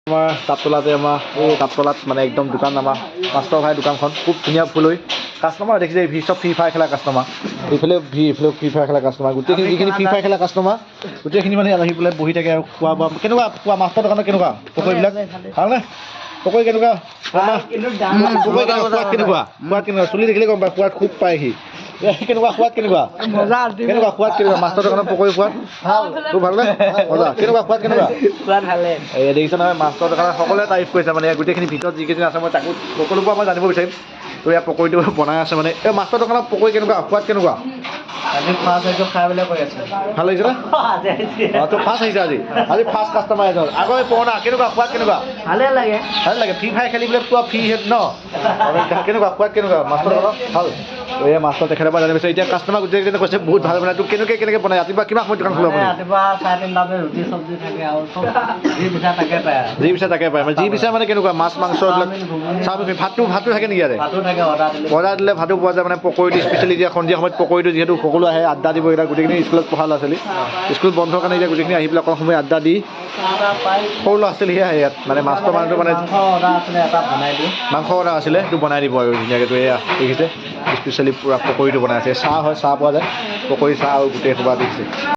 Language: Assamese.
আমাৰ তাঁততলাতে আমাৰ এই তাঁততলাত মানে একদম দোকান আমাৰ মাষ্টৰ ভাই দোকানখন খুব ধুনীয়া ফুল হৈ কাষ্টমাৰ দেখিছে ভি চব ফ্ৰী ফায়াৰ খেলা কাষ্টমাৰ এইফালে এইফালে ফ্ৰী ফায়াৰ খেলা কাষ্টমাৰ গোটেইখিনি যিখিনি ফ্ৰী ফায়াৰ খেলা কাষ্টমাৰ গোটেইখিনি মানে আহি পেলাই বহি থাকে আৰু খোৱা বোৱা কেনেকুৱা খোৱা মাষ্টৰ দোকানত কেনেকুৱা পকৰীবিলাক ভালনে পকৰী কেনেকুৱা সোৱাদ কেনেকুৱা চুলি দেখিলে গম পায় সোৱাদ খুব পায়হি কেনেকুৱা সোৱাদ কেনেকুৱা কেনেকুৱা সোৱাদ কেনেকুৱা মাষ্টৰ দোকানত পকৰী সোৱাদ খুব ভালনে মজা কেনেকুৱা সোৱাদ কেনেকুৱা এই দেখিছে নহয় মাষ্টৰ দোকানত সকলোৱে তাৰিফ কৰিছে মানে গোটেইখিনি ভিতৰত যিকেইজন আছে মই তাকো সকলোৰ পৰা মই জানিব বিচাৰিম তো ইয়াৰ পকৰীটো বনাই আছে মানে এই মাষ্টৰ দোকানত পকৰী কেনেকুৱা সোৱাদ কেনেকুৱা ভাল লাগিছে না তো ফাৰ্ষ্ট আহিছে আজি ফাৰ্ষ্ট কাষ্টমাৰ এজন আগৰ পুৰণা কেনেকুৱা সোৱাদ কেনেকুৱা ভালে লাগে ফ্ৰী ফায়াৰ খেলি পেলাই পুৰা ফ্ৰী হেড ন কেনেকুৱা সোৱাদ কেনেকুৱা মাষ্টৰ দোকানত ভাল এই মাষ্টৰ তেখেতৰ পৰা জানিব এতিয়া কাষ্টমাৰ গোটেইকেইজনে কৈছে বহুত ভাল বনাই তোক কেনেকৈ বনাই ৰাতিপুৱা কিমান সময়ত দোকান খোলা ৰাতিপুৱা 3:30 ৰুটি চব্জি থাকে আৰু চব যি বিচাৰ তাকে পায় মানে যি বিচাৰ মানে কেনেকুৱা মাছ মাংস এইবিলাক চাওমিন ভাতটো থাকে নেকি ইয়াতে অৰ্ডাৰ দিলে ভাতো পোৱা যায় মানে পকৰীটো স্পেচিয়েলি এতিয়া সন্ধিয়া সময়ত পকৰীটো যিহেতু সকলো আহে আড্ডা দিব এতিয়া গোটেইখিনি স্কুলত পঢ়া ল'ৰা ছোৱালী স্কুল বন্ধৰ কাৰণে এতিয়া গোটেইখিনি আহি পেলাই অকণ সময় আড্ডা দি সৰু ল'ৰা ছোৱালীহে আহে ইয়াত মানে মাষ্টৰ মানুহটো মানে মাংস অৰ্ডাৰ আছিলে সেইটো বনাই দিব আৰু ধুনীয়াকৈ এয়া দেখিছে স্পেচিয়েলি পূৰা পকৰীটো বনাই আছে চাহ হয় চাহ পোৱা যায় পকৰী চাহ আৰু গোটেই সোপা দেখিছে